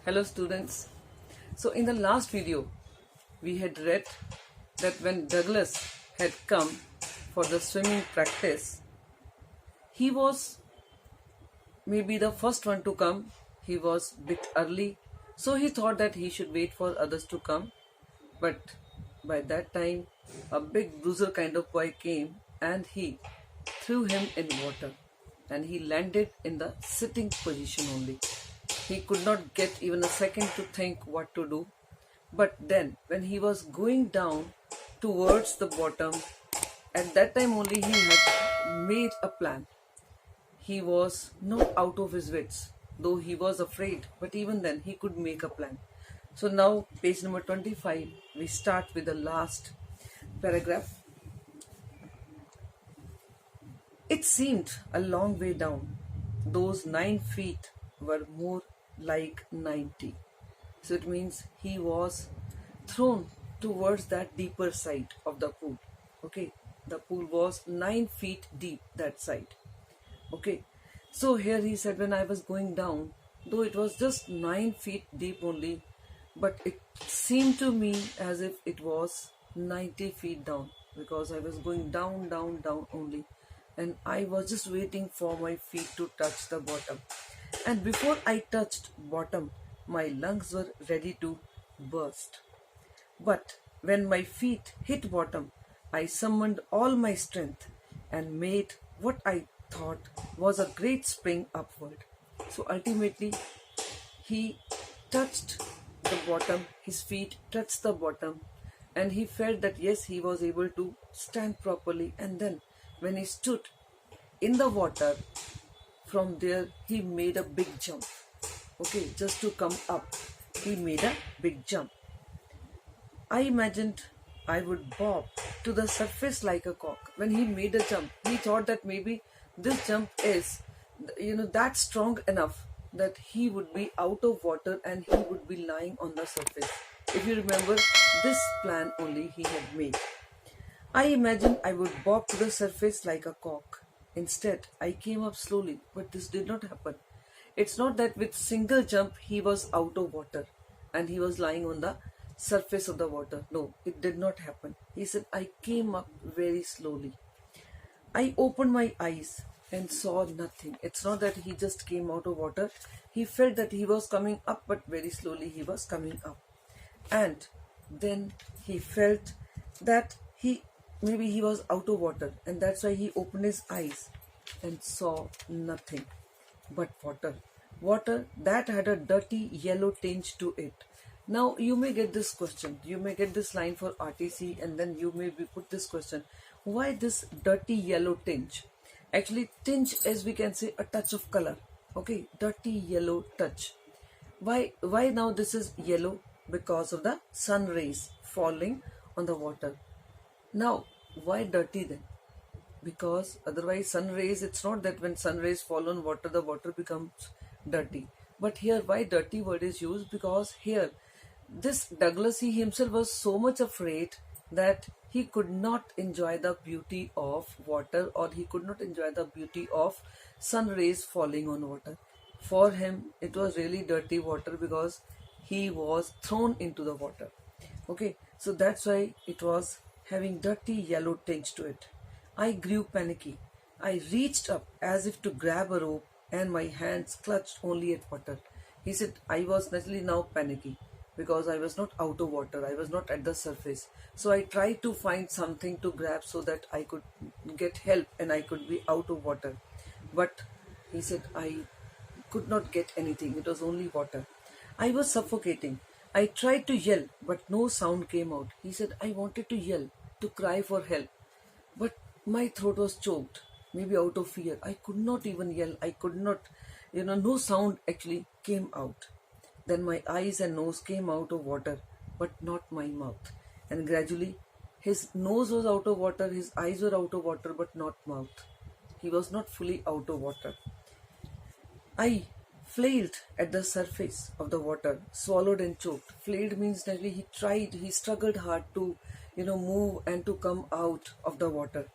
Hello students. So in the last video we had read that when Douglas had come for the swimming practice, he was maybe the first one to come. He was a bit early, so he thought that he should wait for others to come. But by that time a big bruiser kind of boy came and he threw him in water and he landed in the sitting position only. He could not get even a second to think what to do. But then, when he was going down towards the bottom, at that time only he had made a plan. He was not out of his wits, though he was afraid, but even then he could make a plan. So now, page number 25, we start with the last paragraph. It seemed a long way down. Those 9 feet were more like 90. So it means he was thrown towards that deeper side of the pool. Okay, the pool was 9 feet deep, that side. Okay, so here he said, when I was going down, though it was just 9 feet deep only, but it seemed to me as if it was 90 feet down, because I was going down, down, down only, and I was just waiting for my feet to touch the bottom. And before I touched bottom, my lungs were ready to burst. But when my feet hit bottom, I summoned all my strength and made what I thought was a great spring upward. So ultimately, he touched the bottom, his feet touched the bottom, and he felt that yes, he was able to stand properly. And then, when he stood in the water, from there he made a big jump. Okay, just to come up, he made a big jump. I imagined I would bob to the surface like a cock. When he made a jump, he thought that maybe this jump is, that strong enough that he would be out of water and he would be lying on the surface. If you remember, this plan only he had made. I imagined I would bob to the surface like a cock. Instead, I came up slowly, but this did not happen. It's not that with single jump he was out of water and he was lying on the surface of the water. No, it did not happen. He said, I came up very slowly. I opened my eyes and saw nothing. It's not that he just came out of water. He felt that he was coming up, but very slowly he was coming up. And then he felt that maybe he was out of water, and that's why he opened his eyes and saw nothing but water. Water that had a dirty yellow tinge to it. Now you may get this question, you may get this line for RTC, and then you may be put this question, why this dirty yellow tinge? Actually, tinge is, we can say, a touch of color. Okay, dirty yellow touch. Why now this is yellow? Because of the sun rays falling on the water. Now, why dirty then? Because otherwise sun rays, it's not that when sun rays fall on water, the water becomes dirty. But here, why dirty word is used? Because here, this Douglas, he himself was so much afraid that he could not enjoy the beauty of water, or he could not enjoy the beauty of sun rays falling on water. For him, it was really dirty water because he was thrown into the water. Okay, so that's why it was having dirty yellow tinge to it. I grew panicky. I reached up as if to grab a rope, and my hands clutched only at water. He said, I was naturally now panicky because I was not out of water. I was not at the surface. So I tried to find something to grab so that I could get help and I could be out of water. But he said, I could not get anything. It was only water. I was suffocating. I tried to yell, but no sound came out. He said, I wanted to yell, to cry for help, but my throat was choked, maybe out of fear. I could not even yell. I could not, no sound actually came out. Then my eyes and nose came out of water, but not my mouth. And gradually, his nose was out of water, his eyes were out of water, but not mouth. He was not fully out of water. I flailed at the surface of the water, swallowed and choked. Flailed means that he struggled hard to, move and to come out of the water.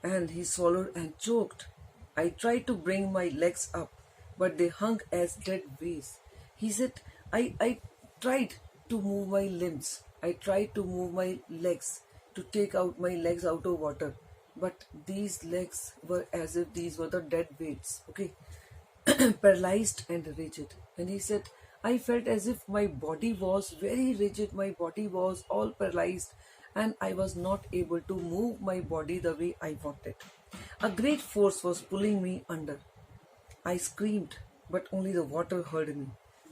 And he swallowed and choked. I tried to bring my legs up, but they hung as dead weights. He said, I tried to move my limbs. I tried to move my legs, to take out my legs out of water. But these legs were as if these were the dead weights, okay, paralyzed and rigid. And he said, I felt as if my body was very rigid, my body was all paralyzed, and I was not able to move my body the way I wanted. A great force was pulling me under. I screamed, but only the water heard me.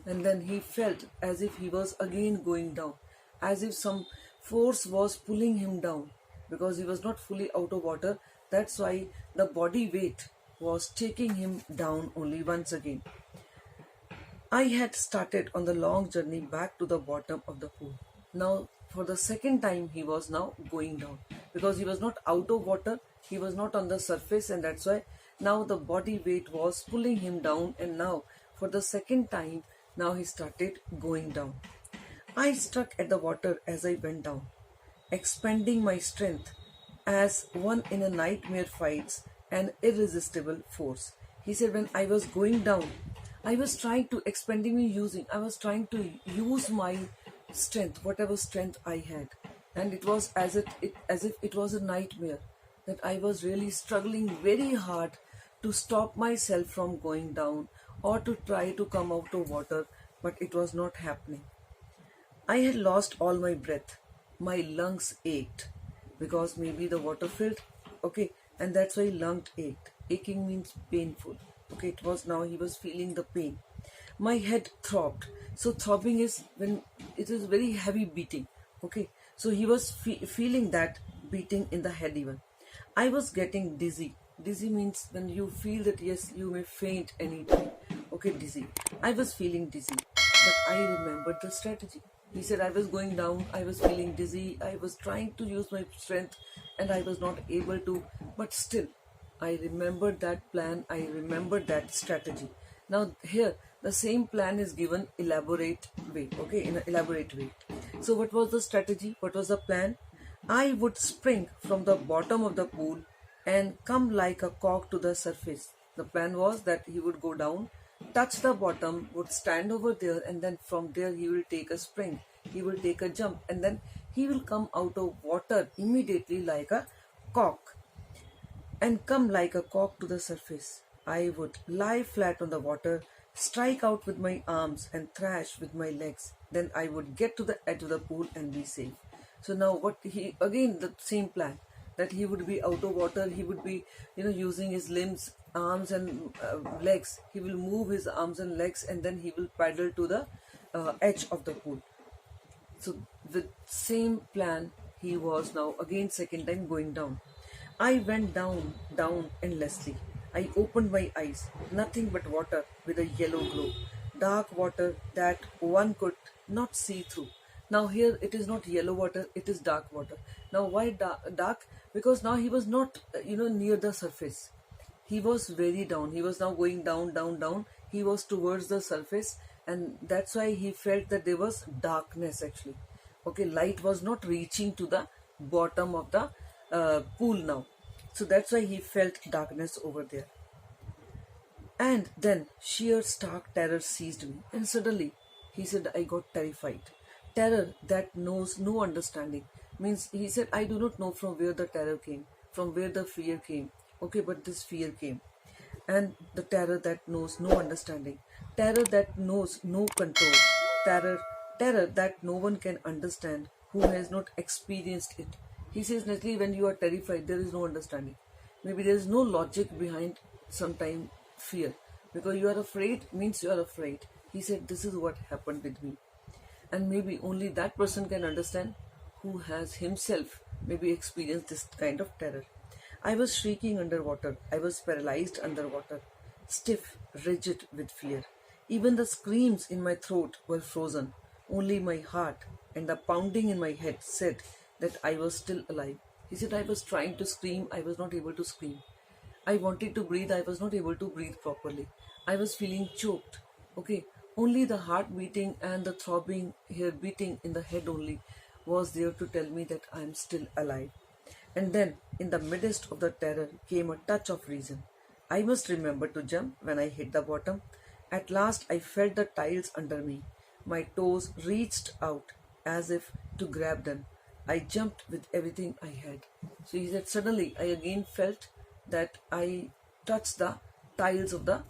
And then he felt as if he was again going down, as if some force was pulling him down because he was not fully out of water. That's why the body weight was taking him down only once again. I had started on the long journey back to the bottom of the pool. Now, for the second time, he was now going down because he was not out of water, he was not on the surface, and that's why now the body weight was pulling him down. And now, for the second time, now he started going down. I struck at the water as I went down, expending my strength as one in a nightmare fights an irresistible force. He said, when I was going down, I was trying to I was trying to use my strength, whatever strength I had. And it was as if it was a nightmare, that I was really struggling very hard to stop myself from going down or to try to come out of water, but it was not happening. I had lost all my breath. My lungs ached because maybe the water filled. Okay, and that's why lungs ached. Aching means painful. Okay, it was now he was feeling the pain. My head throbbed. So throbbing is when it is very heavy beating. Okay, so he was feeling that beating in the head even. I was getting dizzy. Dizzy means when you feel that yes, you may faint anytime. Okay, dizzy. I was feeling dizzy, but I remembered the strategy. He said, I was going down, I was feeling dizzy, I was trying to use my strength and I was not able to, but still, I remembered that plan, I remembered that strategy. Now, here, the same plan is given elaborate way, okay, in an elaborate way. So, what was the strategy? What was the plan? I would spring from the bottom of the pool and come like a cock to the surface. The plan was that he would go down, touch the bottom, would stand over there, and then from there he will take a spring, he will take a jump, and then he will come out of water immediately like a cock and come like a cock to the surface. I would lie flat on the water, strike out with my arms, and thrash with my legs. Then I would get to the edge of the pool and be safe. So now, what he again the same plan, that he would be out of water, he would be using his limbs, arms, and legs. He will move his arms and legs, and then he will paddle to the edge of the pool. So with same plan, he was now again second time going down. I went down endlessly. I opened my eyes, nothing but water with a yellow glow, dark water that one could not see through. Now here it is not yellow water, it is dark water. Now why dark? Because now he was not near the surface. He was very down. He was now going down. He was towards the surface, and that's why he felt that there was darkness actually. Okay, light was not reaching to the bottom of the pool now. So that's why he felt darkness over there. And then sheer stark terror seized me, and suddenly he said, I got terrified. Terror that knows no understanding. Means he said, I do not know from where the terror came, from where the fear came. Okay, but this fear came. And the terror that knows no understanding. Terror that knows no control. Terror that no one can understand who has not experienced it. He says, Natalie, when you are terrified, there is no understanding. Maybe there is no logic behind sometime fear. Because you are afraid means you are afraid. He said, this is what happened with me. And maybe only that person can understand who has himself maybe experienced this kind of terror. I was shrieking underwater. I was paralyzed underwater, stiff, rigid with fear. Even the screams in my throat were frozen. Only my heart and the pounding in my head said that I was still alive. He said, I was trying to scream. I was not able to scream. I wanted to breathe. I was not able to breathe properly. I was feeling choked. Okay, only the heart beating and the throbbing here beating in the head only was there to tell me that I am still alive. And then, in the midst of the terror, came a touch of reason. I must remember to jump when I hit the bottom. At last, I felt the tiles under me. My toes reached out as if to grab them. I jumped with everything I had. So he said, suddenly I again felt that I touched the tiles of the,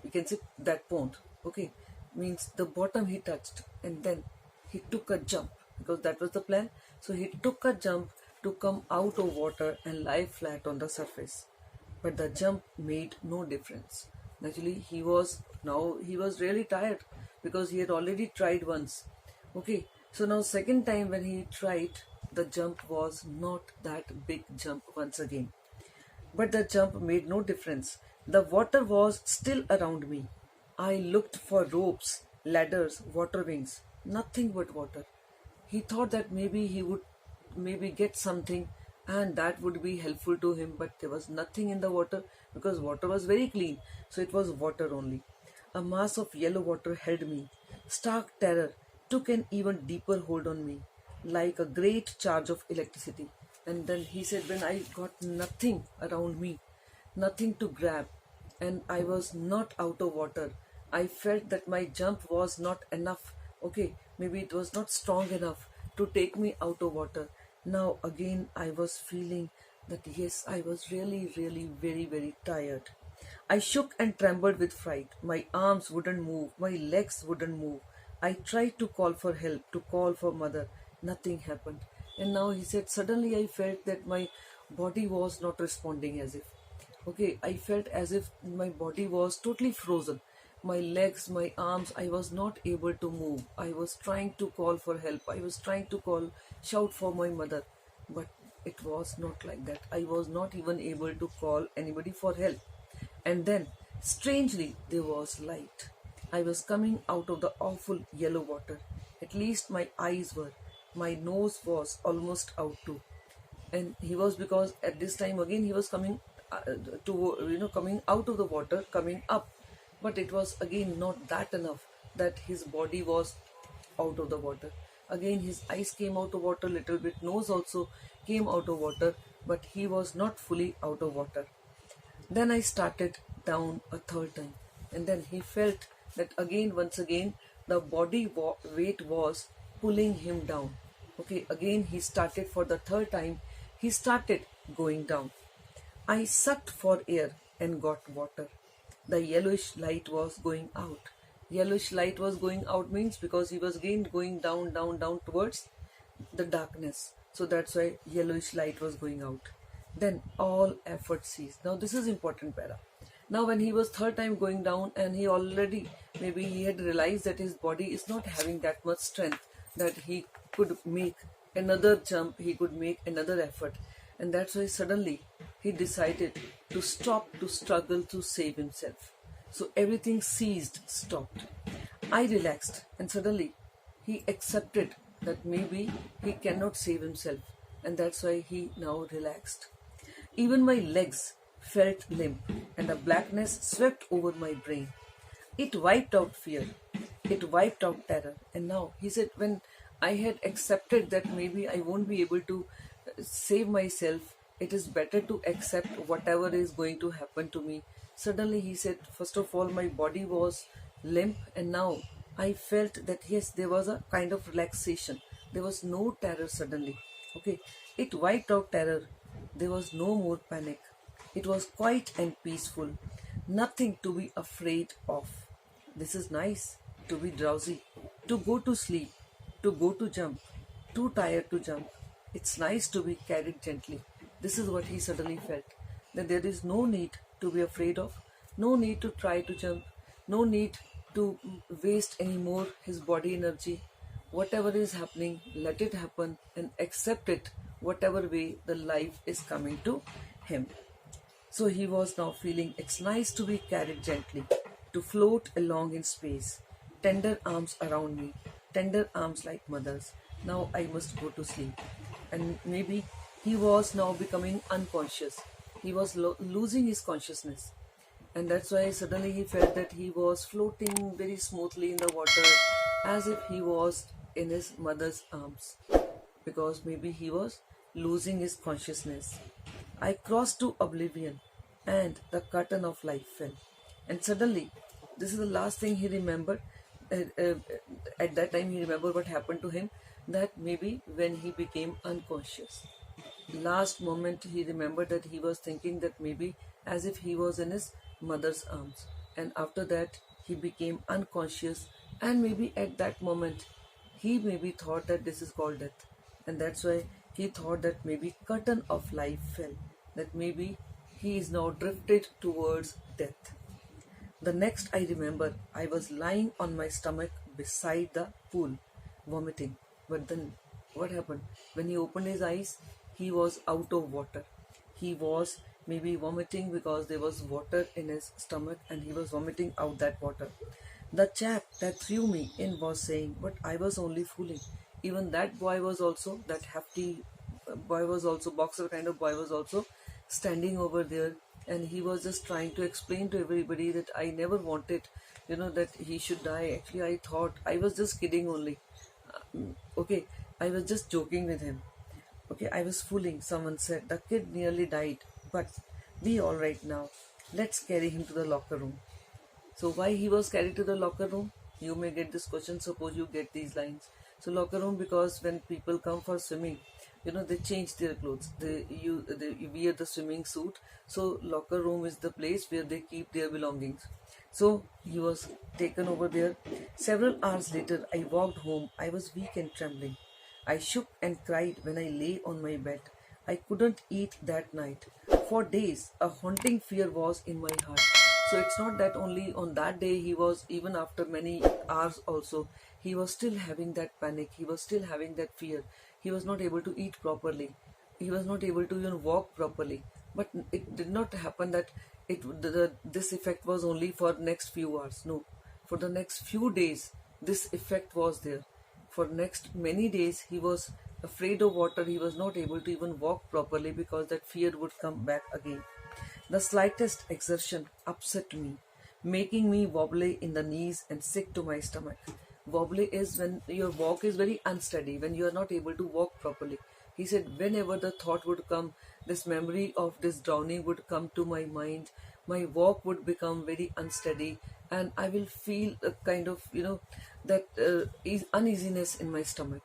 we can say that pond. Okay, means the bottom he touched, and then he took a jump because that was the plan. So he took a jump to come out of water and lie flat on the surface. But the jump made no difference. Naturally, he was really tired because he had already tried once. Okay, so now second time when he tried, the jump was not that big jump once again. But the jump made no difference. The water was still around me. I looked for ropes, ladders, water wings, nothing but water. He thought that maybe he would maybe get something and that would be helpful to him, but there was nothing in the water because water was very clean, so it was water only. A mass of yellow water held me. Stark terror took an even deeper hold on me, like a great charge of electricity. And then he said, when I got nothing around me, nothing to grab, and I was not out of water, I felt that my jump was not enough. Okay, maybe it was not strong enough to take me out of water. Now again, I was feeling that yes, I was really, really very, very tired. I shook and trembled with fright. My arms wouldn't move, my legs wouldn't move. I tried to call for help, to call for mother. Nothing happened. And now he said, suddenly I felt that my body was not responding as if. Okay, I felt as if my body was totally frozen. My legs, my arms, I was not able to move. I was trying to call for help. I was trying to shout for my mother. But it was not like that. I was not even able to call anybody for help. And then, strangely, there was light. I was coming out of the awful yellow water. At least my eyes were. My nose was almost out too. And he was, because at this time again he was coming coming out of the water, coming up. But it was again not that enough that his body was out of the water. Again his eyes came out of water little bit, nose also came out of water, but he was not fully out of water. Then I started down a third time, and then he felt that again, once again, the body weight was pulling him down. Okay, again he started for the third time, he started going down. I sucked for air and got water. The yellowish light was going out. Yellowish light was going out means because he was again going down, down, down towards the darkness. So that's why yellowish light was going out. Then all effort ceased. Now this is important para. Now when he was third time going down, and he already, maybe he had realized that his body is not having that much strength that he could make another jump, he could make another effort. And that's why suddenly he decided to stop to struggle to save himself. So everything ceased, stopped. I relaxed, and suddenly he accepted that maybe he cannot save himself, and that's why he now relaxed. Even my legs felt limp, and a blackness swept over my brain. It wiped out fear, it wiped out terror. And now he said, when I had accepted that maybe I won't be able to save myself, it is better to accept whatever is going to happen to me. Suddenly he said, first of all, my body was limp, and now I felt that yes, there was a kind of relaxation. There was no terror suddenly. Okay, it wiped out terror. There was no more panic. It was quiet and peaceful. Nothing to be afraid of. This is nice, to be drowsy, to go to sleep, to go to jump, too tired to jump. It's nice to be carried gently. This is what he suddenly felt. That there is no need to be afraid of, no need to try to jump, no need to waste any more his body energy. Whatever is happening, let it happen and accept it whatever way the life is coming to him. So he was now feeling it's nice to be carried gently, to float along in space, tender arms around me, tender arms like mother's. Now I must go to sleep. And maybe he was now becoming unconscious. He was losing his consciousness. And that's why suddenly he felt that he was floating very smoothly in the water as if he was in his mother's arms, because maybe he was losing his consciousness. I crossed to oblivion, and the curtain of life fell. And suddenly, this is the last thing he remembered, at that time he remembered what happened to him, that maybe when he became unconscious, last moment he remembered that he was thinking that maybe as if he was in his mother's arms, and after that he became unconscious, and maybe at that moment he maybe thought that this is called death, and that's why he thought that maybe curtain of life fell, that maybe he is now drifted towards death. The next I remember, I was lying on my stomach beside the pool, vomiting. But then what happened? When he opened his eyes, he was out of water. He was maybe vomiting because there was water in his stomach and he was vomiting out that water. The chap that threw me in was saying, but I was only fooling. Even that boy was also, that hefty boy was also, boxer kind of boy was also standing over there, and he was just trying to explain to everybody that I never wanted, that he should die. Actually, I thought I was just kidding only. Okay, I was just joking with him. Okay, I was fooling. Someone said the kid nearly died, but be all right now. Let's carry him to the locker room. So why he was carried to the locker room? You may get this question, suppose you get these lines. So locker room, because when people come for swimming, they change their clothes. They wear the swimming suit. So locker room is the place where they keep their belongings. So he was taken over there. Several hours later, I walked home. I was weak and trembling. I shook and cried when I lay on my bed. I couldn't eat that night. For days, a haunting fear was in my heart. So it's not that only on that day he was, even after many hours also, he was still having that panic. He was still having that fear. He was not able to eat properly. He was not able to even walk properly. But it did not happen that this effect was only for next few hours. No, for the next few days, this effect was there. For next many days, he was afraid of water. He was not able to even walk properly because that fear would come back again. The slightest exertion upset me, making me wobbly in the knees and sick to my stomach. Wobbly is when your walk is very unsteady, when you are not able to walk properly. He said, whenever the thought would come, this memory of this drowning would come to my mind, my walk would become very unsteady, and I will feel a kind of, that uneasiness in my stomach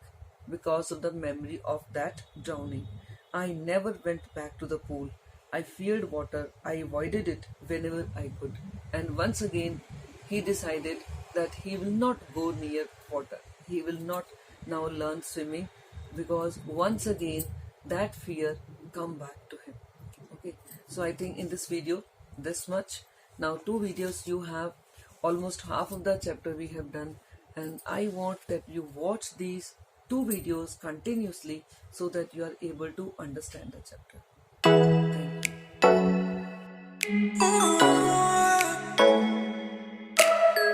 because of the memory of that drowning. I never went back to the pool. I feared water. I avoided it whenever I could. And once again, he decided that he will not go near water. He will not now learn swimming because once again that fear come back to him. Okay, so I think in this video, this much. Now 2 videos you have, almost half of the chapter we have done, and I want that you watch these 2 videos continuously so that you are able to understand the chapter. Thank you.